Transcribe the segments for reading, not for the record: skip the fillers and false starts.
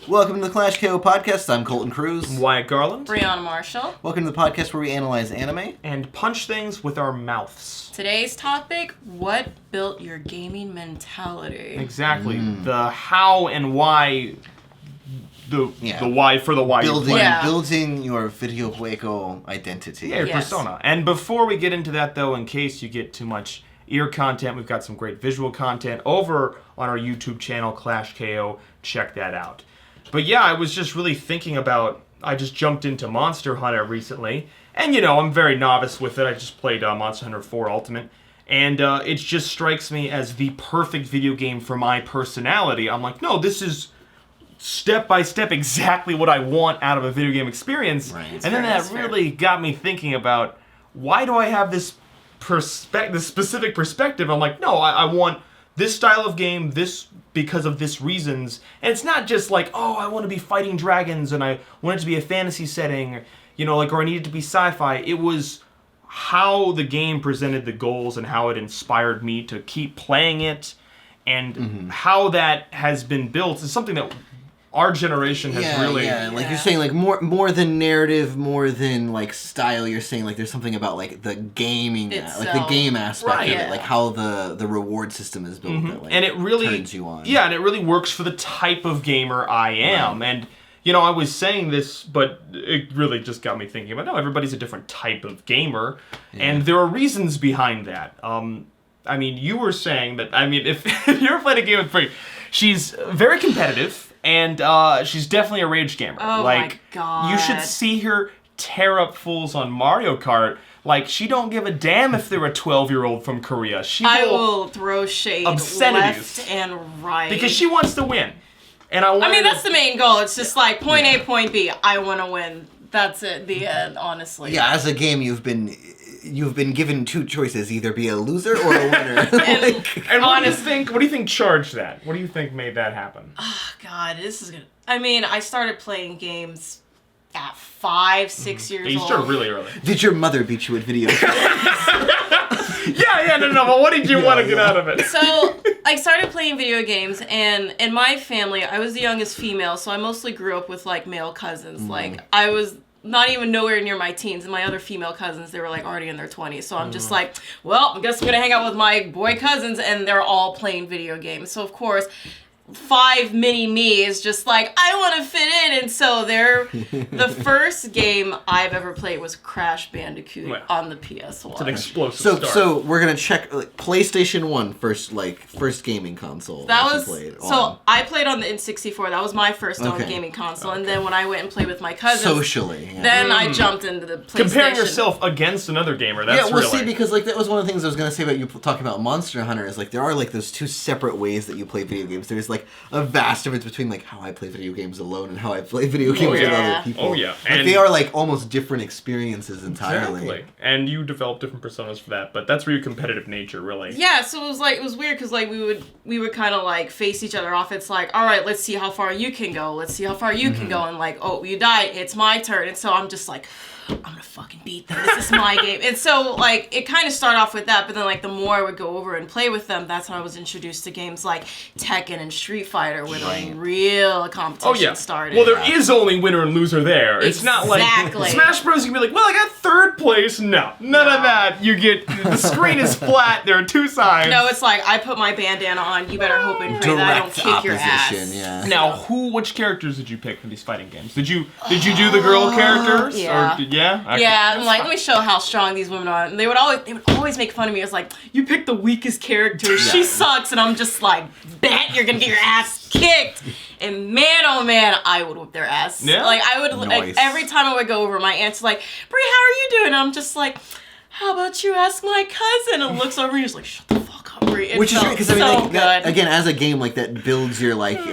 Welcome to the ClashCast podcast. I'm Colton Cruz. Wyatt Garland. Brianna Marshall. Welcome to the podcast where we analyze anime. And punch things with our mouths. Today's topic, what built your gaming mentality? Exactly. The how and why, the why for the why Building your video juego identity. Yeah, your persona. And before we get into that, though, in case you get too much ear content, we've got some great visual content over on our YouTube channel, ClashKO. Check that out. But yeah, I was just really thinking about, I just jumped into Monster Hunter recently, and I'm very novice with it. I just played Monster Hunter 4 Ultimate, and it just strikes me as the perfect video game for my personality. I'm like, no, this is step by step exactly what I want out of a video game experience. Right. And then that really got me thinking about, why do I have this specific perspective? I'm like, no, I want this style of game, this because of this reasons. And it's not just like, oh, I want to be fighting dragons and I want it to be a fantasy setting, or I need it to be sci-fi. It was how the game presented the goals and how it inspired me to keep playing it, and how that has been built is something that our generation has really... Yeah, like you're saying, like more than narrative, more than like style, you're saying like there's something about like the gaming, like the game aspect of it, like how the reward system is built that and it really turns you on. Yeah, and it really works for the type of gamer I am. Right. And, I was saying this, but it really just got me thinking about, no, everybody's a different type of gamer, and there are reasons behind that. I mean, you were saying that, if you ever played a game with Brie, she's very competitive. And she's definitely a rage gamer. Oh my god. You should see her tear up fools on Mario Kart. Like, she don't give a damn if they're a 12-year-old from Korea. I will throw shade left and right. Because she wants to win. And that's the main goal. It's just like point A, point B. I want to win. That's it. The end, honestly. Yeah, as a game, you've been given two choices: either be a loser or a winner. and what do you think charged that? What do you think made that happen? Oh God, this is gonna. I started playing games at 5, 6 years old. You started really early. Did your mother beat you at video games? No. But what did you want to get out of it? So I started playing video games, and in my family, I was the youngest female, so I mostly grew up with like male cousins. Like I was not even nowhere near my teens, and my other female cousins, they were like already in their 20s. So I'm just like, well, I guess I'm gonna hang out with my boy cousins, and they're all playing video games. So of course, 5 mini me is just like, I want to fit in. And so the first game I've ever played was Crash Bandicoot on the PS1. It's an explosive start. So we're gonna check PlayStation 1 first gaming console. I played on the N64. That was my first own gaming console. And then when I went and played with my cousins, socially, then I jumped into the PlayStation. Comparing yourself against another gamer. That's see, because like that was one of the things I was gonna say about you talking about Monster Hunter is like there are like those two separate ways that you play video games. There's like a vast difference between like how I play video games alone and how I play video games with other people. Oh yeah, and they are like almost different experiences entirely. Exactly, and you develop different personas for that, but that's where your competitive nature really. Yeah, so it was weird because like we would kind of like face each other off. It's like, all right, let's see how far you can go. Let's see how far you can go, and like, oh, you died. It's my turn, and so I'm just like, I'm gonna fucking beat them. This is my game. And so, like, it kind of started off with that, but then, like, the more I would go over and play with them, that's how I was introduced to games like Tekken and Street Fighter, where the real competition started. Well, there is only winner and loser there. It's not like Smash Bros. You can be like, well, I got 3rd place. No, none of that. You get, the screen is flat. There are 2 sides. No, it's like, I put my bandana on. You better hope and pray that I don't kick your ass. Yeah. Now, which characters did you pick for these fighting games? Did you do the girl characters? Yeah. Yeah? Okay. Yeah, I'm like, let me show how strong these women are. And they would always make fun of me. It's like, you picked the weakest character. She sucks. And I'm just like, bet you're going to get your ass kicked. And man, oh man, I would whip their ass. Yeah? Like, I would, like, every time I would go over, my aunt's like, Brie, how are you doing? And I'm just like, how about you ask my cousin? And looks over and he's like, shut the fuck up, Brie. Which is great, because that, again, as a game, like, that builds your, like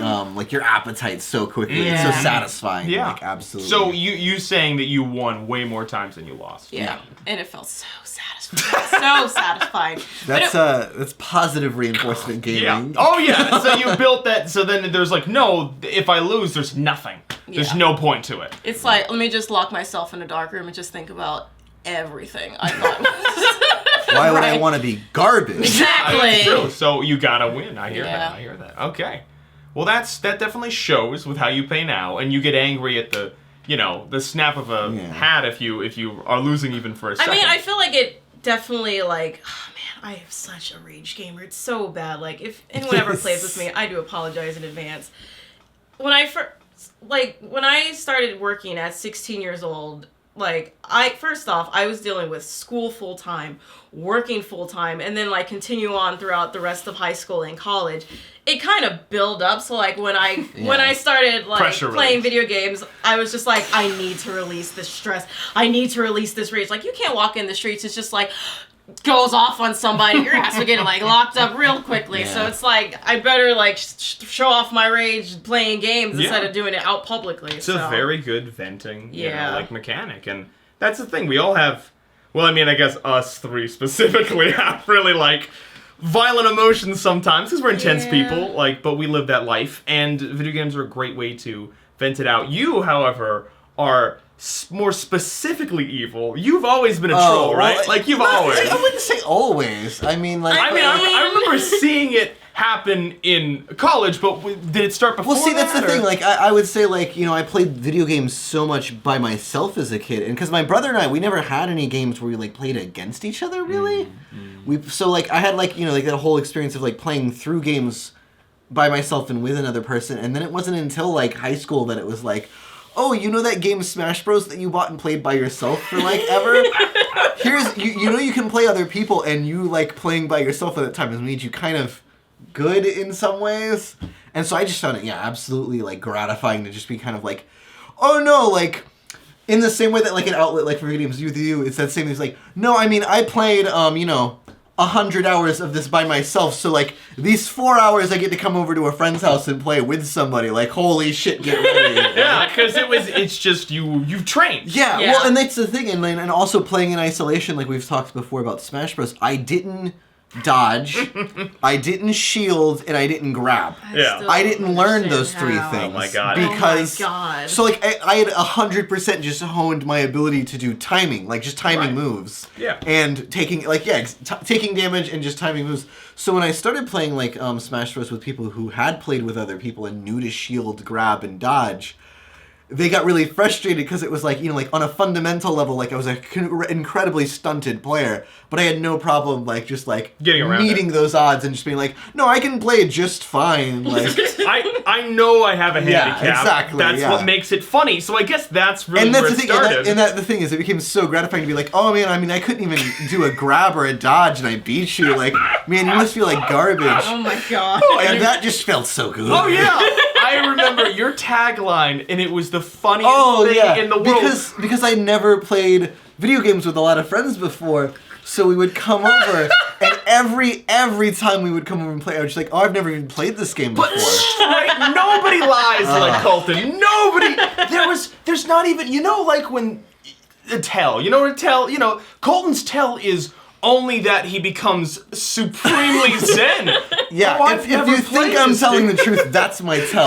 your appetite so quickly. Yeah. It's so satisfying. Yeah. Like, absolutely. So you saying that you won way more times than you lost. Yeah. And it felt so satisfying. So satisfying. That's positive reinforcement gaming. Yeah. Oh, yeah. So you built that, so then there's like, no, if I lose, there's nothing. There's no point to it. It's like, let me just lock myself in a dark room and just think about everything I thought. Why would I want to be garbage? Exactly. True. So you gotta win. I hear that. Okay. Well, that definitely shows with how you play now, and you get angry at the snap of a hat if you are losing even for a second. I mean, I feel like it definitely like, oh man, I am such a rage gamer. It's so bad. Like if anyone ever plays with me, I do apologize in advance. When I started working at 16 years old, like first off, I was dealing with school full time, working full time, and then like continue on throughout the rest of high school and college. It kind of built up. So like when I started like Pressure playing release. video games, I was just like, I need to release this stress. I need to release this rage. Like you can't walk in the streets. It's just like goes off on somebody. Your ass will get like locked up real quickly. Yeah. So it's like I better like show off my rage playing games instead of doing it out publicly. It's a very good venting, Yeah. mechanic, and that's the thing. We all have. Well, I mean, I guess us three specifically have really like violent emotions sometimes because we're intense people. Like, but we live that life, and video games are a great way to vent it out. You, however, are more specifically evil. You've always been a troll, right? Well, like you've I always. wouldn't say always. I mean, like. I remember seeing it happen in college, but did it start before? Well, see, that's that, the thing. Like, I would say, like, I played video games so much by myself as a kid, and because my brother and I, we never had any games where we like played against each other, really. I had like that whole experience of like playing through games by myself and with another person, and then it wasn't until like high school that it was like, oh, you know that game Smash Bros that you bought and played by yourself for like ever? Here's you can play other people, and you like playing by yourself at that time has made you kind of good in some ways. And so I just found it absolutely like gratifying to just be kind of like, oh no, like in the same way that like an outlet like for video games with you, it's that same thing. It's like, no, I mean I played 100 hours of this by myself, so like these 4 hours I get to come over to a friend's house and play with somebody. Like, holy shit, get ready. Yeah, because it's just you've trained. Yeah, well, and that's the thing, and also playing in isolation, like we've talked before about Smash Bros. I didn't dodge, I didn't shield, and I didn't grab. I didn't learn those three things. Oh my god. Because so like I had 100% just honed my ability to do timing, like just timing moves. Yeah. And taking taking damage and just timing moves. So when I started playing like Smash Bros with people who had played with other people and knew to shield, grab, and dodge, they got really frustrated because it was like, like on a fundamental level, like I was an incredibly stunted player, but I had no problem like just like getting around meeting those odds and just being like, no, I can play just fine. Like I know I have a handicap. Yeah, exactly. That's what makes it funny. So I guess that's really and that's where the it thing, started. and the thing is, it became so gratifying to be like, oh man, I mean, I couldn't even do a grab or a dodge, and I beat you. Like, man, you must feel like garbage. Oh my god. And that just felt so good. Oh yeah, I remember your tagline, and it was the funniest thing in the world. Because I never played video games with a lot of friends before, so we would come over, and every time we would come over and play, I was just like, oh, I've never even played this game before. Right, nobody lies like Colton. Nobody. There's not even. Like when tell. Colton's tell is only that he becomes supremely zen. Yeah, Oh, if you think I'm telling the truth, that's my tell.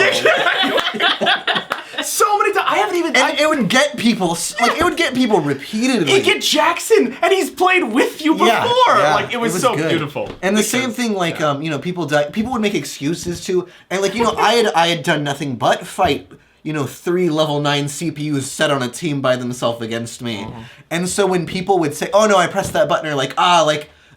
So many times I haven't even. And it would get people repeatedly. It get Jackson, and he's played with you before. Yeah, like it was so good. beautiful. And the same thing, like people would make excuses too, and like I had done nothing but fight 3 level 9 CPUs set on a team by themselves against me, and so when people would say, oh no, I pressed that button, or like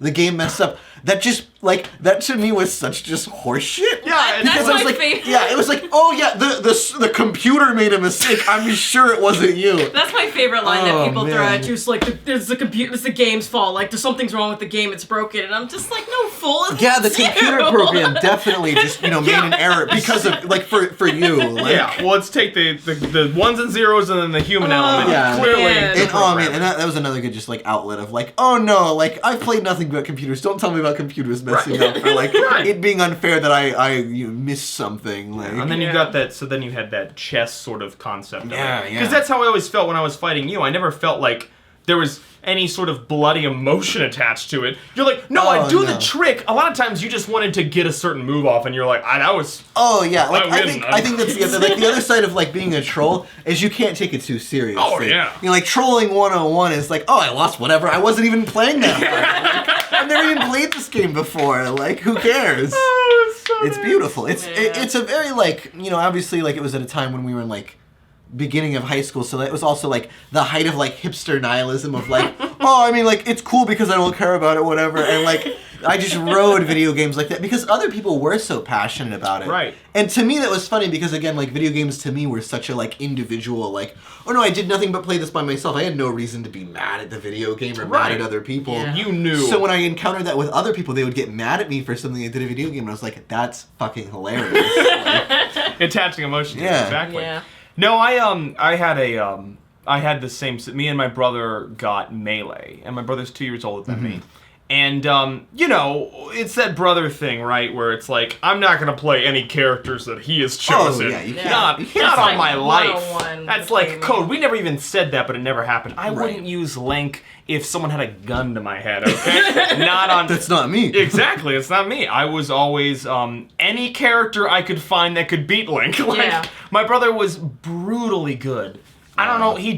the game messed up. That just that to me was such just horseshit. Yeah, that's my like, favorite. yeah, it was like, oh yeah, the computer made a mistake. I'm sure it wasn't you. That's my favorite line that people throw man. at you. It's like, it's the game's fault. Like, there's something's wrong with the game. It's broken. And I'm just like, no, fool. Yeah, the computer program definitely just made an error because of like for you. Like, yeah, well, let's take the ones and zeros and then the human element. Yeah. Clearly. Man. And that was another good just like outlet of like, oh no, like I've played nothing but computers. Don't tell me about computers messing up or like it being unfair that I missed something. Like, And then you got that. So then you had that chess sort of concept. Yeah. Because that's how I always felt when I was fighting you. I never felt like there was any sort of bloody emotion attached to it. You're like, no, I do the trick. A lot of times you just wanted to get a certain move off, and you're like, that was. Oh yeah, like I I think that's the other side of like being a troll is you can't take it too seriously. Oh yeah. Like trolling 101 is like, oh, I lost whatever. I wasn't even playing that. I've never even played this game before. Like, who cares? Oh, It's beautiful. It's Yeah. it's a very like, you know, obviously like it was at a time when we were in like beginning of high school, so it was also like the height of like hipster nihilism of like, oh, I mean like it's cool because I don't care about it, whatever, and like I just rode video games like that because other people were so passionate about it. Right. And to me that was funny because again, like video games to me were such a like individual, like, oh no, I did nothing but play this by myself. I had no reason to be mad at the video game or mad at other people. Yeah. You knew. So when I encountered that with other people, they would get mad at me for something I did in a video game, and I was like, that's fucking hilarious. Like, Attaching emotion. Yeah. Exactly. Yeah. No, I had the same. Me and my brother got Melee, and my brother's 2 years older than me. And, you know, it's that brother thing, right, where it's like, I'm not going to play any characters that he has chosen. Oh, yeah, you can't. Not, You can't. not That's on my like life. 101 That's with like gaming. code. We never even said that, but it never happened. I Right. wouldn't use Link if someone had a gun to my head, okay? Not on... that's not me. Exactly, it's not me. I was always any character I could find that could beat Link. Like, Yeah. my brother was brutally good. I don't know. He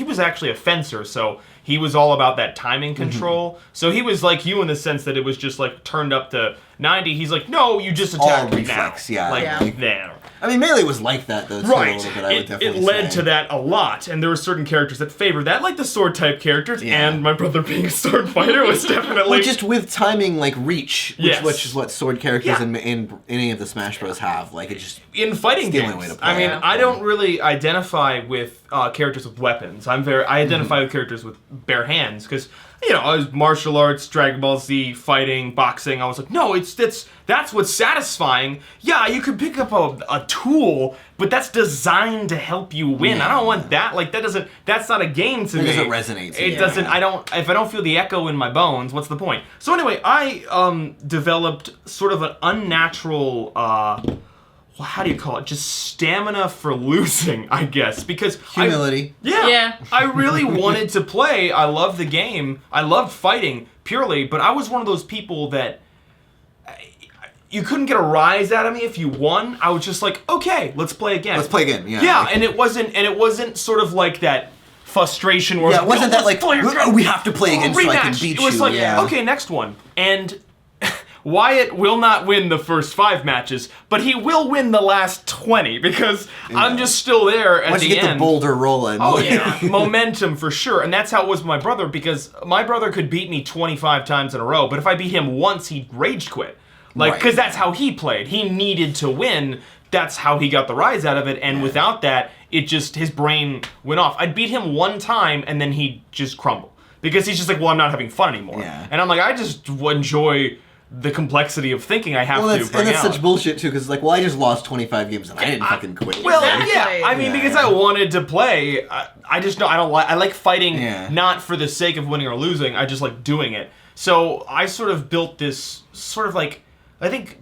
was actually a fencer, so he was all about that timing control. So he was like you in the sense that it was just like turned up to 90. He's like, no, you just attack me reflex, now. yeah. Like Yeah. there. I mean, Melee was like that, though, too, a Right. little bit, I would It definitely led say. to that a lot, and there were certain characters that favored that, like the sword type characters, Yeah. and my brother being a sword fighter was definitely. Well, just with timing, like, reach, Yes. which is what sword characters Yeah. in any of the Smash Bros. Have. Like, it just... in fighting the games. only way to play I mean, it. I don't really identify with characters with weapons. I identify with characters with bare hands because you know I was martial arts, Dragon Ball Z, fighting, boxing. I was like, no, that's what's satisfying. Yeah, you could pick up a tool, but that's designed to help you win. Yeah. I don't want that. Like that's not a game to It me. doesn't resonate to It you. doesn't. Yeah. If I don't feel the echo in my bones, what's the point? So anyway, I developed sort of an unnatural. How do you call it? Just stamina for losing, I guess, because Humility. Yeah. I really wanted to play. I loved the game. I loved fighting purely, but I was one of those people that you couldn't get a rise out of me if you won. I was just like, okay, let's play again. Let's play again, yeah. Yeah, Like- and it wasn't sort of like that frustration where Yeah, it wasn't that like, "Let's play again." we have to play again so I can Rematch. beat It was you. like, yeah. okay, next one. And Wyatt will not win the first 5 matches, but he will win the last 20 because I'm just still there at Once the you get end. the boulder rolling. Oh yeah, momentum for sure, and that's how it was with my brother because my brother could beat me 25 times in a row, but if I beat him once, he'd rage quit, like Right. because that's how he played. He needed to win. That's how he got the rise out of it, and without that, it just his brain went off. I'd beat him one time, and then he'd just crumble because he's just like, well, I'm not having fun anymore. Yeah. And I'm like, I just enjoy the complexity of thinking I have Well, to that's, bring and that's out. such bullshit too, because it's like, well, I just lost 25 games and I didn't fucking quit. Well, Exactly. yeah. I mean, Yeah. because I wanted to play. I just know I don't like. I like fighting, Yeah. not for the sake of winning or losing. I just like doing it. So I sort of built this sort of like. I think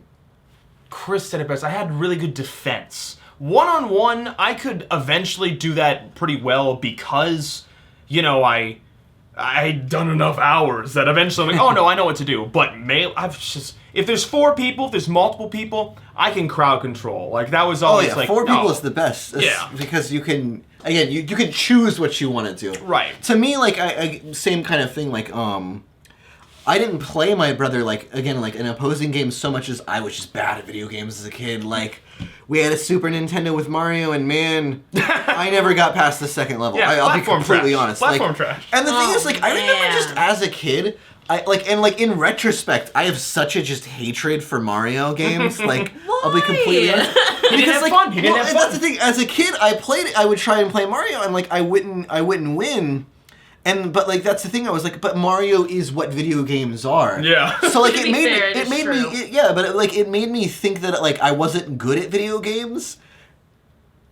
Chris said it best. I had really good defense. 1-on-1, I could eventually do that pretty well because, you know, I'd done enough hours that eventually I'm like, oh no, I know what to do. But if there's 4 people, if there's multiple people, I can crowd control. Like that was Oh always yeah, like 4 people no. is the best. Yeah. Because you can, again, you can choose what you want to do. Right. To me, like, I same kind of thing, like, I didn't play my brother, like, again, like, in opposing games so much as I was just bad at video games as a kid. Like, we had a Super Nintendo with Mario, and man, I never got past the second level. Yeah, I'll be platform completely trash. honest. Platform like, trash. And the thing Oh, is, like, I remember man. just as a kid, in retrospect, I have such a just hatred for Mario games. Like, I'll be completely honest. He didn't have fun. He didn't have and fun. that's the thing. As a kid, I would try and play Mario, and like I wouldn't win. But like that's the thing. I was like, but Mario is what video games are. Yeah. So like To it be made fair, it it's made true. me it made me think that like I wasn't good at video games.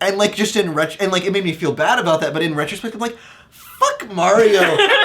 And like just and like it made me feel bad about that. But in retrospect, I'm like, fuck Mario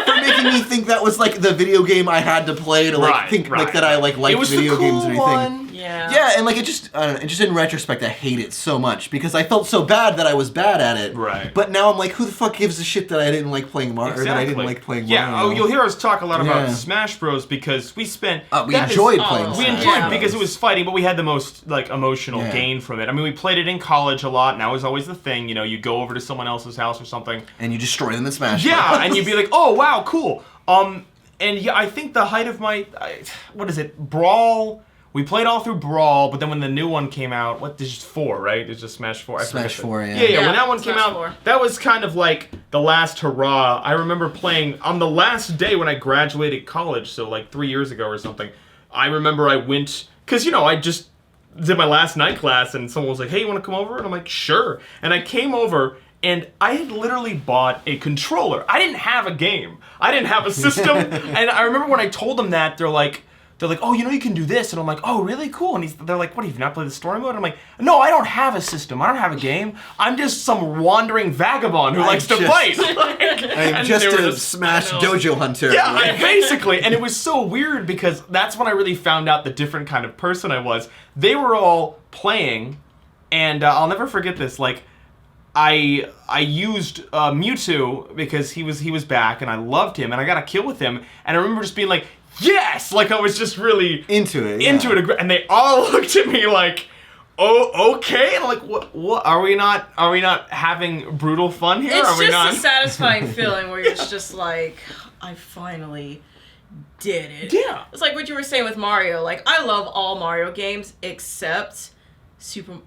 for making me think that was like the video game I had to play to like Right, think like right. that I like liked It was the video games cool or anything. one. Yeah. Yeah, and like it just, I don't know, just in retrospect, I hate it so much because I felt so bad that I was bad at it. Right. But now I'm like, who the fuck gives a shit that I didn't like playing Mario or that I didn't like playing Yeah, Mario? oh, you'll hear us talk a lot about Yeah. Smash Bros. Because we spent. We that is- enjoyed playing. oh, We Smash enjoyed Yeah. it because it was fighting, but we had the most like emotional Yeah. gain from it. I mean, we played it in college a lot, and that was always the thing. You know, you go over to someone else's house or something. And you destroy them in Smash. Yeah, Bros. and you'd be like, oh wow, cool. And yeah, I think the height of my, what is it, Brawl We played all through Brawl, but then when the new one came out, there's just 4, right? It's just Smash 4. Smash 4, yeah. Yeah, when that one Smash came out, 4. that was kind of like the last hurrah. I remember playing on the last day when I graduated college, so like 3 years ago or something. I remember I went, because, I just did my last night class, and someone was like, hey, you want to come over? And I'm like, sure. And I came over, and I had literally bought a controller. I didn't have a game. I didn't have a system. And I remember when I told them that, they're like, oh, you can do this. And I'm like, oh, really? Cool. And they're like, what, have you not played the story mode? And I'm like, no, I don't have a system. I don't have a game. I'm just some wandering vagabond who likes to fight. I'm just a Smash dojo hunter. Yeah, basically. And it was so weird because that's when I really found out the different kind of person I was. They were all playing, and I'll never forget this. Like, I used Mewtwo because he was back, and I loved him, and I got a kill with him. And I remember just being like, yes! Like, I was just really into it. And they all looked at me like, oh, okay. And I'm like, what? Are we not having brutal fun here? It's are we just not? a satisfying feeling where you're just like, I finally did it. Yeah. It's like what you were saying with Mario. Like, I love all Mario games except Super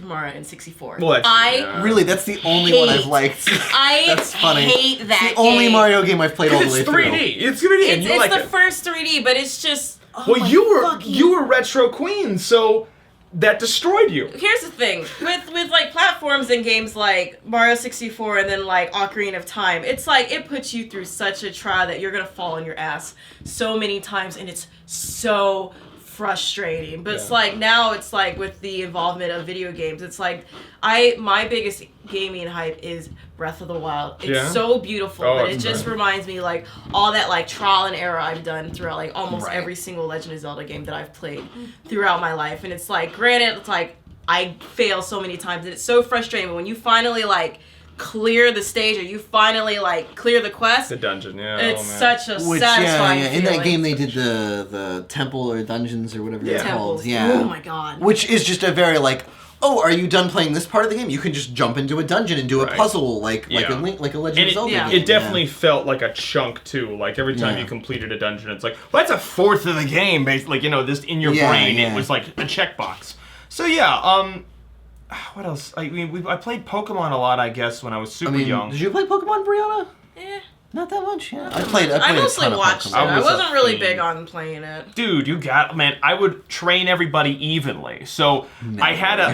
Mario and 64. Well, Really, that's the only one I've liked. That's funny. hate that It's the only Mario game I've played all the way It's through. 3D. It's 3D, and you like the it. first 3D, but it's just. Oh Well, my you were retro queen, so that destroyed you. Here's the thing with like platforms and games like Mario 64 and then like Ocarina of Time. It's like it puts you through such a trial that you're gonna fall on your ass so many times, and it's so frustrating. But it's like now it's like with the involvement of video games, it's like my biggest gaming hype is Breath of the Wild. It's so beautiful, but it just reminds me like all that like trial and error I've done throughout like almost every single Legend of Zelda game that I've played throughout my life. And it's like, granted, it's like I fail so many times and it's so frustrating, but when you finally like clear the stage or you finally like clear the quest, the dungeon, it's such a satisfying feeling. In that game they did the temple or dungeons or whatever it's called. Oh my god. Which is just a very like, oh, are you done playing this part of the game? You can just jump into a dungeon and do a puzzle like a Legend of Zelda game. It definitely felt like a chunk too. Like every time you completed a dungeon, it's like, well, that's a fourth of the game, basically. Like, this in your brain, it was like a checkbox. So what else? I mean, I played Pokemon a lot, I guess, when I was super young. Did you play Pokemon, Brianna? Not that much, I mostly watched it. I wasn't really big on playing it. Dude, I would train everybody evenly. So I had a...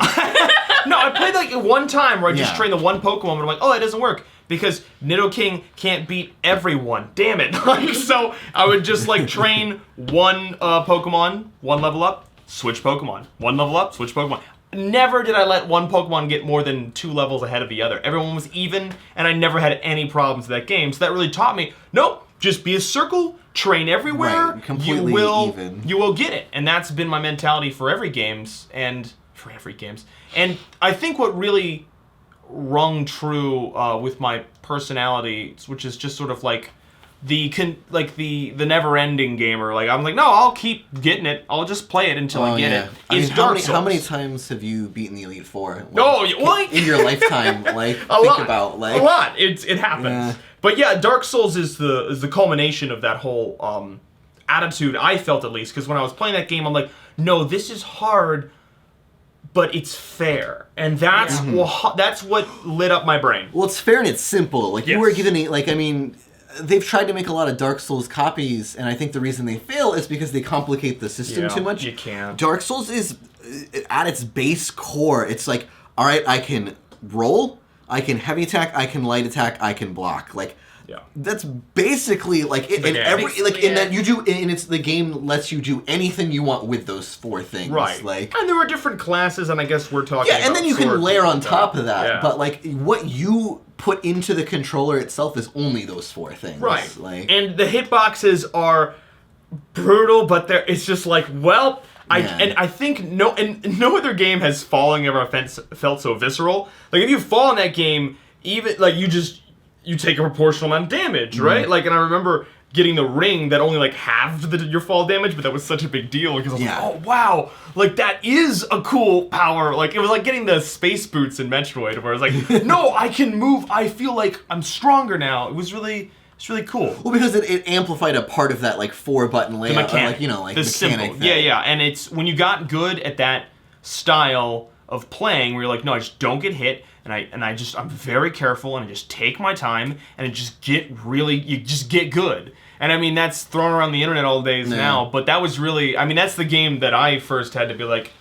No, I played like one time where I just trained the one Pokemon, but I'm like, oh, that doesn't work. Because Nidoking can't beat everyone. Damn it. So I would just like train one Pokemon, one level up, switch Pokemon. One level up, switch Pokemon. Never did I let one Pokemon get more than 2 levels ahead of the other. Everyone was even, and I never had any problems with that game. So that really taught me, nope, just be a circle, train everywhere, completely even. You will get it. And that's been my mentality for every games, and And I think what really rung true with my personality, which is just sort of like the never-ending gamer. Like, I'm like, no, I'll keep getting it. I'll just play it until I get it. It's Dark Souls. How many times have you beaten the Elite Four? In your lifetime, like a lot. It happens. Yeah. But yeah, Dark Souls is the culmination of that whole attitude. I felt at least, because when I was playing that game, I'm like, no, this is hard, but it's fair, and that's that's what lit up my brain. Well, it's fair and it's simple. Like you were given they've tried to make a lot of Dark Souls copies, and I think the reason they fail is because they complicate the system too much. You can't. Dark Souls is, at its base core, it's like, all right, I can roll, I can heavy attack, I can light attack, I can block. Like, that's basically like it, and in that you do, and it's the game lets you do anything you want with those 4 things. Right. Like, and there were different classes, and I guess we're talking. Yeah, and then you can layer on top of that. Yeah. But like what you put into the controller itself is only those 4 things. Right. Like, and the hitboxes are brutal, but it's just like, well, I think no other game has falling ever felt so visceral. Like, if you fall in that game, even like you take a proportional amount of damage, right? Like, and I remember getting the ring that only like halved your fall damage, but that was such a big deal because I was like, oh wow, like that is a cool power. Like, it was like getting the space boots in Metroid, where I was like, no, I can move. I feel like I'm stronger now. It was really It's really cool. Well, because it amplified a part of that, like, 4-button layout. The mechanic. Like, you know, like, the mechanic. simple. Yeah. And it's when you got good at that style of playing where you're like, no, I just don't get hit, and I'm very careful, and I just take my time, and you just get good. And I mean, that's thrown around the internet all days now, but that was really, I mean, that's the game that I first had to be like,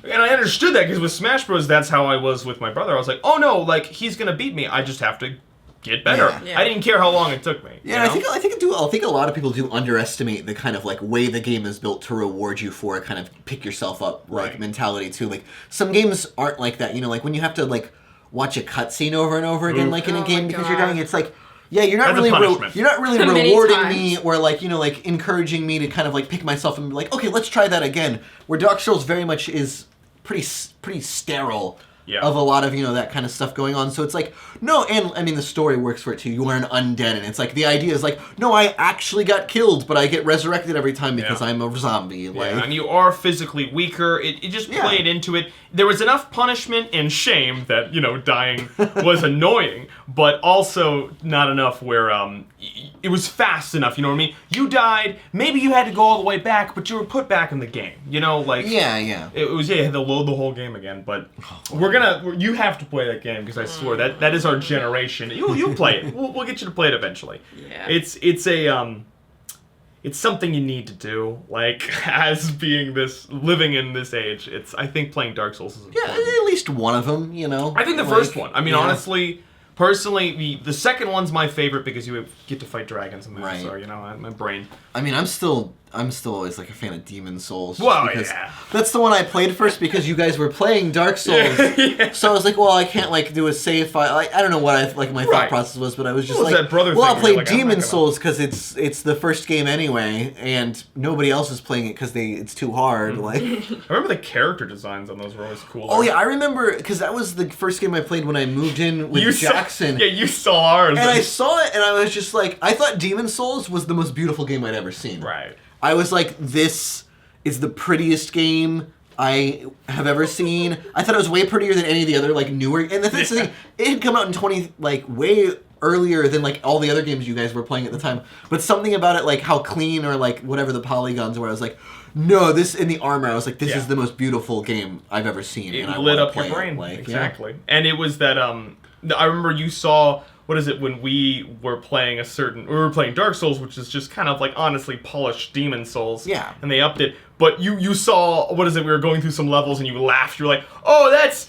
and I understood that because with Smash Bros, that's how I was with my brother. I was like, oh no, like, he's gonna beat me, I just have to get better. Yeah. I didn't care how long it took me. Yeah, you know? I think a lot of people do underestimate the kind of like way the game is built to reward you for a kind of pick yourself up like mentality too. Like some games aren't like that. You know, like when you have to like watch a cutscene over and over again, like in a game because you're dying. It's like, yeah, you're not really rewarding me or like, you know, like encouraging me to kind of like pick myself and be like, okay, let's try that again. Where Dark Souls very much is pretty sterile. Yeah. Of a lot of, you know, that kind of stuff going on. So it's like, no, and I mean, the story works for it too. You are an undead, and it's like, the idea is like, no, I actually got killed, but I get resurrected every time because I'm a zombie. Like, and you are physically weaker. It just played into it. There was enough punishment and shame that, you know, dying was annoying, but also not enough where it was fast enough, you know what I mean? You died, maybe you had to go all the way back, but you were put back in the game, you know, like... Yeah. It was, you had to load the whole game again, but you have to play that game, because I swear, that is our generation. You'll play it. We'll get you to play it eventually. Yeah. It's something you need to do, like, as living in this age. I think playing Dark Souls is important. Yeah, at least one of them, you know? I think the first one. I mean, honestly... Personally, the second one's my favorite because you get to fight dragons and that, so, you know, my brain. I mean, I'm still always like a fan of Demon Souls. Well, yeah. That's the one I played first because you guys were playing Dark Souls. So I was like, well, I can't like do a save file. I don't know what my thought process was, but I was just I'll play Demon Souls because it's the first game anyway, and nobody else is playing it because it's too hard. Like, I remember the character designs on those were always cool. Oh yeah, I remember because that was the first game I played when I moved in with Jackson. You saw ours. And I saw it, and I was just like, I thought Demon Souls was the most beautiful game I'd ever seen. Right. I was like, this is the prettiest game I have ever seen. I thought it was way prettier than any of the other, like, newer... And the thing, it had come out in way earlier than, like, all the other games you guys were playing at the time. But something about it, like, how clean or, like, whatever the polygons were, I was like, no, this... In the armor, I was like, this is the most beautiful game I've ever seen. It lit up your brain. Exactly. And it was that, I remember you saw... What is it when we were playing Dark Souls, which is just kind of like honestly polished Demon Souls. Yeah. And they upped it. But you saw, we were going through some levels and you laughed. You were like, oh, that's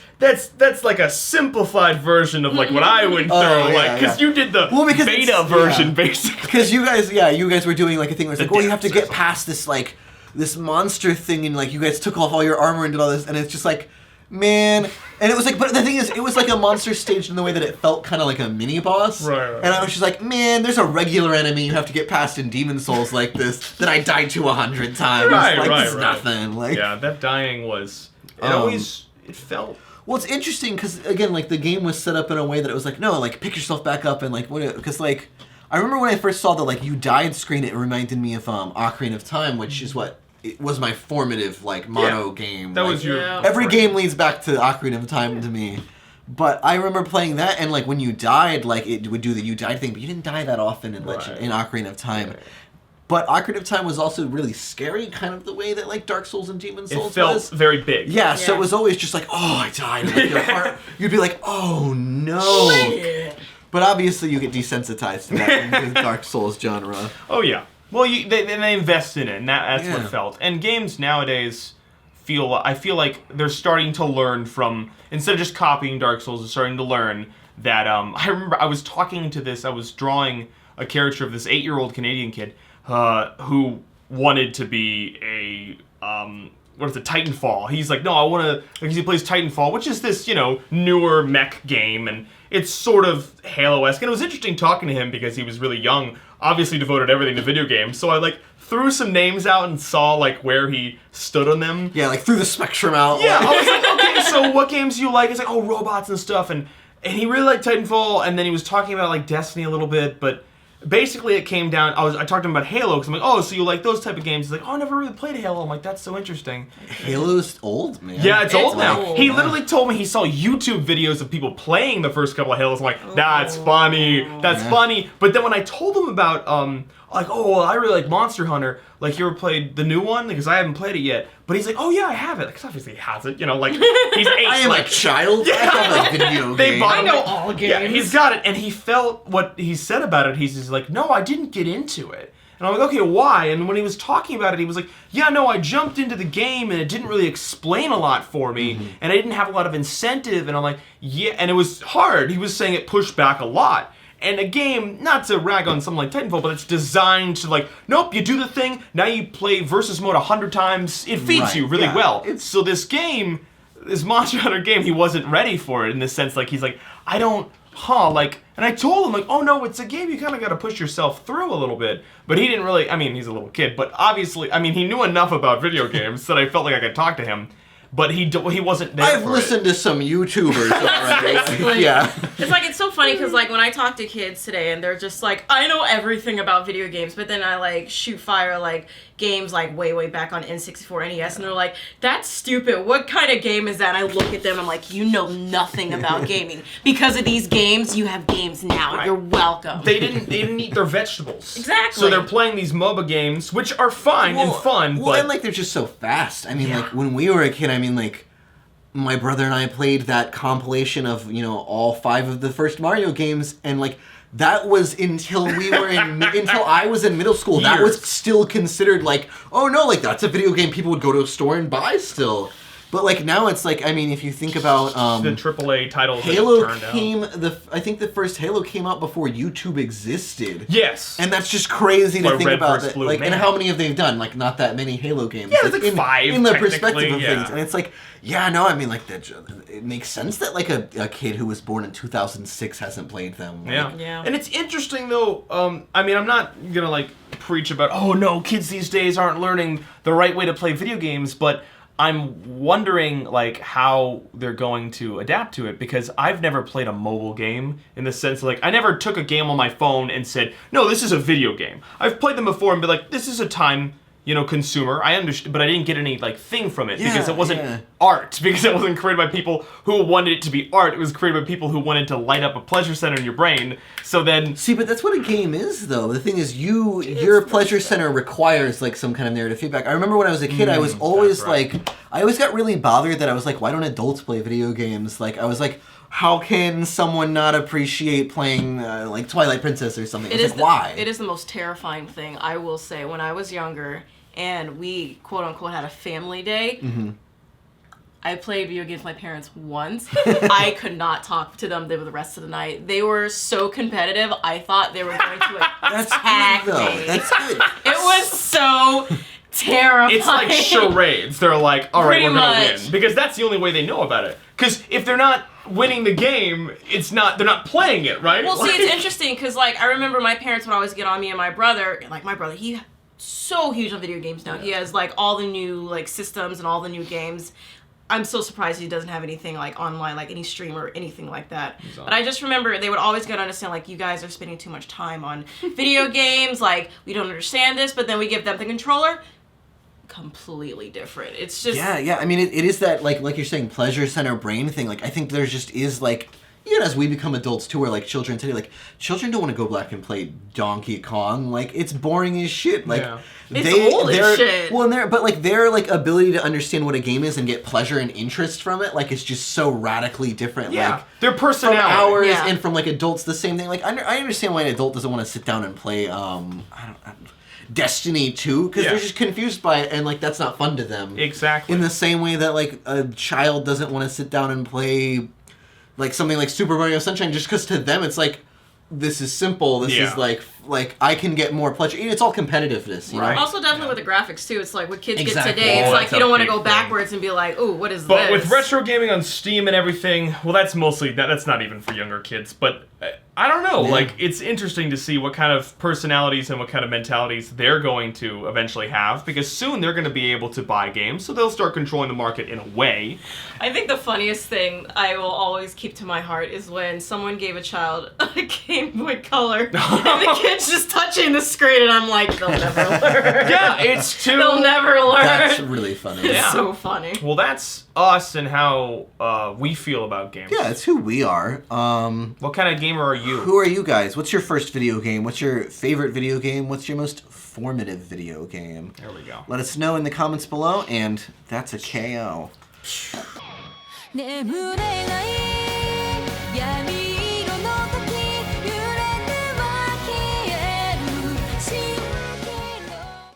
like a simplified version of like what I went through. Because you did the beta version basically. Because you guys were doing like a thing where it's like, well, you have to get past this like, this monster thing and like you guys took off all your armor and did all this. And it's just like, man, and it was like, but the thing is, it was like a monster staged in the way that it felt kind of like a mini boss. Right. And I was just like, man, there's a regular enemy you have to get past in Demon Souls like this that I died to 100 times. This is nothing. Like, yeah, that dying was it felt. Well, it's interesting because again, like the game was set up in a way that it was like, no, like pick yourself back up and like because like I remember when I first saw the like you died screen, it reminded me of Ocarina of Time, which is what. It was my formative, like, mono game. That was your... Every game leads back to Ocarina of Time to me. But I remember playing that, and, like, when you died, like, it would do the you died thing, but you didn't die that often in Ocarina of Time. Right. But Ocarina of Time was also really scary, kind of the way that, like, Dark Souls and Demon Souls It felt very big. Yeah, so it was always just like, oh, I died. Like, your heart, you'd be like, oh, no. But obviously you get desensitized to that in the Dark Souls genre. Oh, yeah. Well, they invest in it, and that's what it felt. And games nowadays I feel like they're starting to learn from, instead of just copying Dark Souls, they're starting to learn that, I remember I was drawing a character of this 8-year-old Canadian kid, who wanted to be a, Titanfall. He's like, no, I want to, because he plays Titanfall, which is this, you know, newer mech game, and it's sort of Halo-esque. And it was interesting talking to him because he was really young, obviously devoted everything to video games. So I like threw some names out and saw like where he stood on them. Yeah, like threw the spectrum out. Yeah, I was like, okay, so what games do you like? It's like, robots and stuff. And he really liked Titanfall. And then he was talking about like Destiny a little bit, but basically, it came down. I talked to him about Halo because I'm like, oh, so you like those type of games? He's like, oh, I never really played Halo. I'm like, that's so interesting. Halo's old, man. Yeah, it's old now. old. He literally told me he saw YouTube videos of people playing the first couple of Halos. I'm like, that's funny. That's funny. But then when I told him about like, oh, well, I really like Monster Hunter. Like, you ever played the new one? Because I haven't played it yet. But he's like, oh yeah, I have it. Because obviously he has it. You know, like he's 8. I am like, a child. Yeah. I have a video game. I know all games. Yeah, he's got it, and he felt what he said about it. He's just like, no, I didn't get into it. And I'm like, okay, why? And when he was talking about it, he was like, yeah, no, I jumped into the game, and it didn't really explain a lot for me, and I didn't have a lot of incentive. And I'm like, yeah, and it was hard. He was saying it pushed back a lot. And a game, not to rag on something like Titanfall, but it's designed to like, nope, you do the thing, now you play versus mode 100 times, it feeds you really well. So this game, this Monster Hunter game, he wasn't ready for it in the sense, like, he's like, I don't, like, and I told him, like, oh no, it's a game you kind of got to push yourself through a little bit. But he didn't really, I mean, he's a little kid, but obviously, I mean, he knew enough about video games that I felt like I could talk to him. But he wasn't there. I've listened to some YouTubers already. Yeah. It's like, it's so funny because like when I talk to kids today and they're just like, I know everything about video games, but then I like shoot fire like games like way back on N64 NES and they're like, that's stupid. What kind of game is that? And I look at them, I'm like, you know nothing about gaming. Because of these games, you have games now. Right. You're welcome. They didn't eat their vegetables. Exactly. So they're playing these MOBA games, which are fine and fun. Well, but and like they're just so fast. I mean, like when we were a kid, I mean, like my brother and I played that compilation of, you know, all 5 of the first Mario games, and like that was until we were until I was in middle school. That was still considered like, oh no, like that's a video game people would go to a store and buy still. But like now it's like, I mean, if you think about the AAA titles, Halo I think the first Halo came out before YouTube existed. Yes, and that's just crazy to think about. That, like, man. and how many have they done? Like, not that many Halo games. Yeah, it's like 5 in the perspective of things, and it's like, yeah, no, I mean, like that. It makes sense that like a kid who was born in 2006 hasn't played them. Like, yeah. And it's interesting though. I mean, I'm not gonna like preach about, oh no, kids these days aren't learning the right way to play video games, but I'm wondering like how they're going to adapt to it, because I've never played a mobile game in the sense of, like, I never took a game on my phone and said, no, this is a video game. I've played them before and been like, this is a time, you know, consumer. I understand, but I didn't get any like thing from it because it wasn't art, because it wasn't created by people who wanted it to be art. It was created by people who wanted to light up a pleasure center in your brain. So then, see, but that's what a game is, though. The thing is, your pleasure center requires like some kind of narrative feedback. I remember when I was a kid, I was always like, I always got really bothered that I was like, why don't adults play video games? Like, I was like, how can someone not appreciate playing like Twilight Princess or something? It's like, why? It is the most terrifying thing, I will say. When I was younger and we quote unquote had a family day, I played video games with my parents once. I could not talk to them the rest of the night. They were so competitive. I thought they were going to attack me. That's good. It was so terrifying. it's like charades. They're like, all right, we're gonna win, because that's the only way they know about it. Because if they're not winning the game, they're not playing it, right? Well, see, it's interesting because like I remember my parents would always get on me and my brother. Like my brother, he's so huge on video games now. He has like all the new like systems and all the new games. I'm so surprised he doesn't have anything like online, like any stream or anything like that. But I just remember they would always get to understand, like, you guys are spending too much time on video games, like, we don't understand this, but then we give them the controller. Completely different. It's just... Yeah, I mean, it is that, like you're saying, pleasure center brain thing. Like, I think there just is, like, even as we become adults, too, or, like, children today, like, children don't want to go back and play Donkey Kong. Like, it's boring as shit. Like, it's old as shit. Well, their, like, ability to understand what a game is and get pleasure and interest from it, like, it's just so radically different. Yeah, like, their personality. From ours and from, like, adults, the same thing. Like, I understand why an adult doesn't want to sit down and play, Destiny 2, because they're just confused by it, and like that's not fun to them. Exactly. In the same way that like a child doesn't want to sit down and play like something like Super Mario Sunshine, just because to them it's like, this is simple. This is like I can get more pleasure. It's all competitiveness, you know? Also, definitely with the graphics too. It's like what kids get today. It's like you don't want to go backwards and be like, "Oh, what is this?" But with retro gaming on Steam and everything, well, that's mostly that's not even for younger kids. But I don't know. Yeah. Like, it's interesting to see what kind of personalities and what kind of mentalities they're going to eventually have, because soon they're going to be able to buy games, so they'll start controlling the market in a way. I think the funniest thing I will always keep to my heart is when someone gave a child a Game Boy Color, and the kid kid's just touching the screen, and I'm like, they'll never learn. Yeah, it's too. They'll never learn. That's really funny. It's Yeah. so funny. Well, that's us and how we feel about games. Yeah, it's who we are. What kind of gamer are you? Who are you guys? What's your first video game? What's your favorite video game? What's your most formative video game? There we go. Let us know in the comments below, and that's a KO. 眠れない